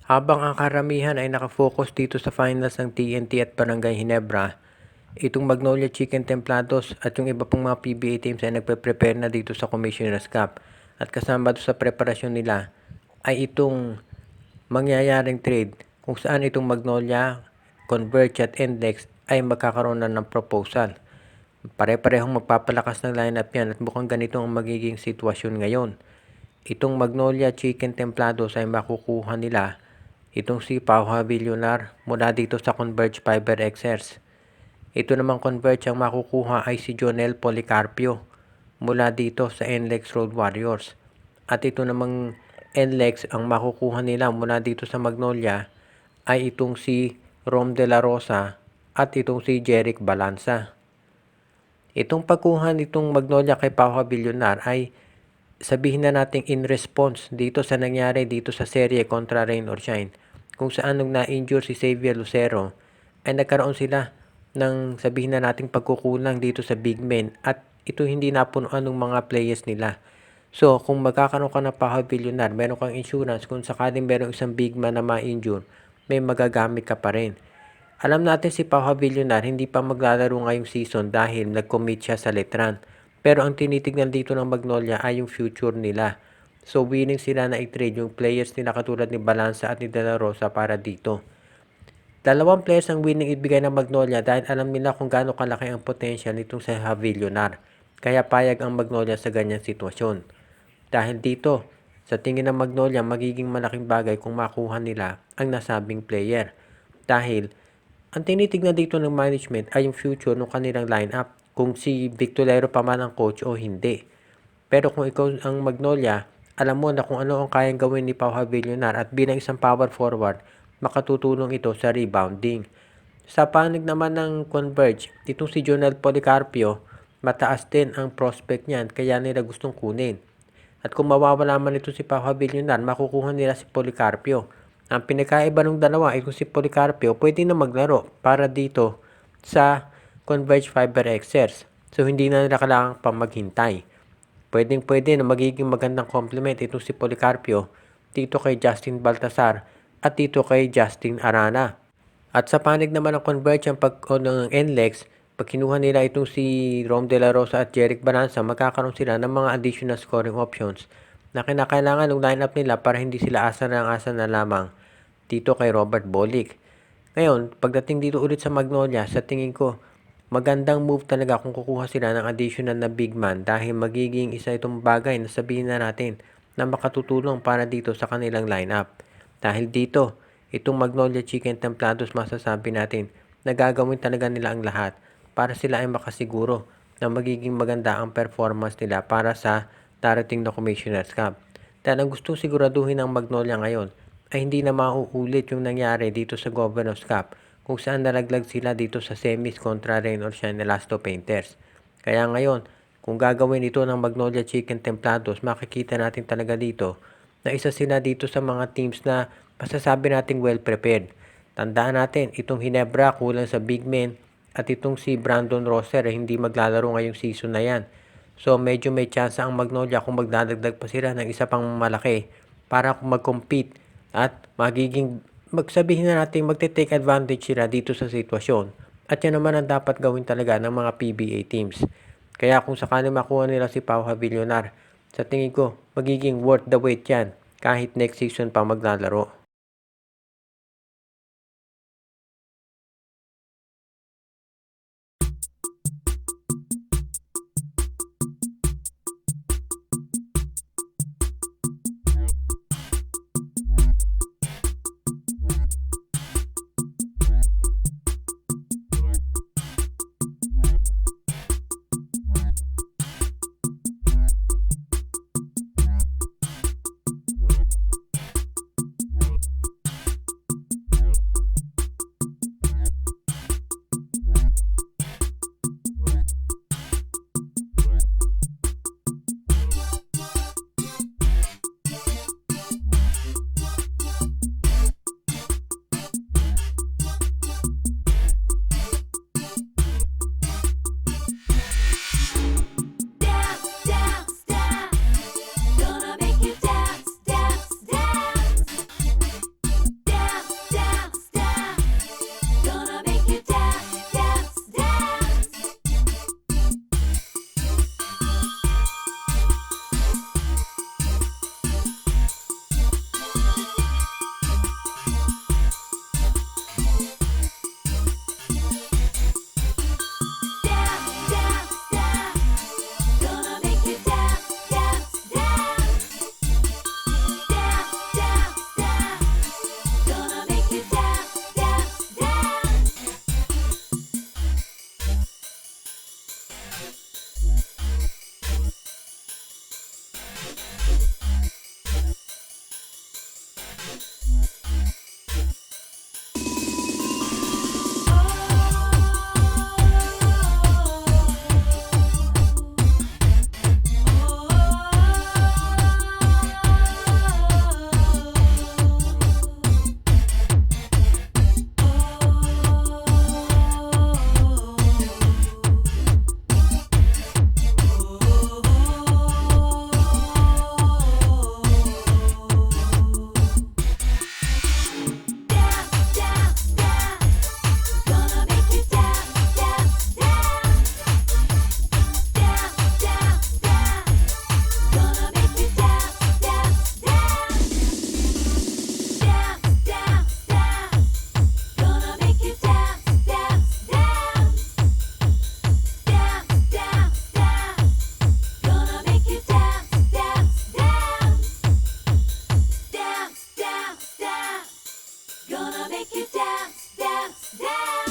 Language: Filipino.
Habang ang karamihan ay nakafocus dito sa finals ng TNT at Barangay Ginebra, itong Magnolia Chicken Templados at yung iba pong mga PBA teams ay nagpe-prepare na dito sa Commissioner's Cup. At kasama doon sa preparasyon nila ay itong mangyayaring trade kung saan itong Magnolia, Converge at Index ay magkakaroon na ng proposal. Pare-parehong magpapalakas ng lineup yan at mukhang ganito ang magiging sitwasyon ngayon. Itong Magnolia Chicken Templados ay makukuha nila itong si Pau Havillonar mula dito sa Converge Fiber Xers. Ito namang Converge ang makukuha ay si Jonel Policarpio mula dito sa NLEX Road Warriors. At ito namang NLEX ang makukuha nila mula dito sa Magnolia ay itong si Rom de la Rosa at itong si Jeric Balanza. Itong pagkuha nitong Magnolia kay Pau Havillonar ay sabihin na natin in response dito sa nangyari dito sa serye kontra Rain or Shine, kung saan nung na-injure si Xavier Lucero ay nagkaroon sila ng sabihin na nating pagkukulang dito sa big men at ito hindi napunuan ng mga players nila. So kung magkakaroon ka ng Pau Havillonar, meron kang insurance kung sakaling meron isang big man na ma-injure, may magagamit ka pa rin. Alam natin si Pau Havillonar hindi pa maglalaro ngayong season dahil nag-commit siya sa Letran. Pero ang tinitignan dito ng Magnolia ay yung future nila. So willing sila na i-trade yung players nila katulad ni Balanza at ni De La Rosa para dito. Dalawang players ang willing ibigay ng Magnolia dahil alam nila kung gaano kalaki ang potential nitong sa Havillonar. Kaya payag ang Magnolia sa ganyang sitwasyon. Dahil dito, sa tingin ng Magnolia, magiging malaking bagay kung makuha nila ang nasabing player. Dahil ang tinitignan dito ng management ay yung future ng kanilang lineup, kung si Victorero pa man ang coach o hindi. Pero kung ikaw ang Magnolia, alam mo na kung ano ang kayang gawin ni Pau Havillonar at bilang isang power forward, makatutulong ito sa rebounding. Sa panig naman ng Converge, itong si Jonel Policarpio, mataas din ang prospect niyan kaya nila gustong kunin. At kung mawawala man ito si Pau Havillonar, makukuha nila si Policarpio. Ang pinakaiba ng dalawa ay kung si Policarpio pwede na maglaro para dito sa Converge Fiber Xers. So hindi na nila kailangan pa maghintay. Pwede na magiging magandang complement itong si Policarpio dito kay Justin Baltasar at dito kay Justin Arana. At sa panig naman ng Converge ang ng NLEX, pag kinuha nila itong si Rom de la Rosa at Jeric Balanza, magkakaroon sila ng mga additional scoring options na kinakailangan ng lineup nila para hindi sila asa na lamang dito kay Robert Bolick. Ngayon, pagdating dito ulit sa Magnolia, sa tingin ko, magandang move talaga kung kukuha sila ng additional na big man dahil magiging isa itong bagay na sabihin na natin na makatutulong para dito sa kanilang lineup. Dahil dito, itong Magnolia Chicken Templados masasabi natin na gagawin talaga nila ang lahat para sila ay makasiguro na magiging maganda ang performance nila para sa darating na Commissioner's Cup. Dahil ang gusto siguraduhin ng Magnolia ngayon ay hindi na mauulit yung nangyari dito sa Governor's Cup kung saan nalaglag sila dito sa semis kontra Rain or Shine Elasto Painters. Kaya ngayon, kung gagawin ito ng Magnolia Chicken Templados, makikita natin talaga dito na isa sila dito sa mga teams na masasabi nating well prepared. Tandaan natin, itong Ginebra kulang sa big men at itong si Brandon Rosser hindi maglalaro ngayong season na yan. So medyo may chance ang Magnolia kung magdadagdag pa sila ng isa pang malaki para mag-compete at magsabihin na natin magte-take advantage sila dito sa sitwasyon. At yan naman ang dapat gawin talaga ng mga PBA teams. Kaya kung sakali makuha nila si Pau Havillonar, sa tingin ko magiging worth the wait yan kahit next season pa maglalaro. You dance, dance, dance.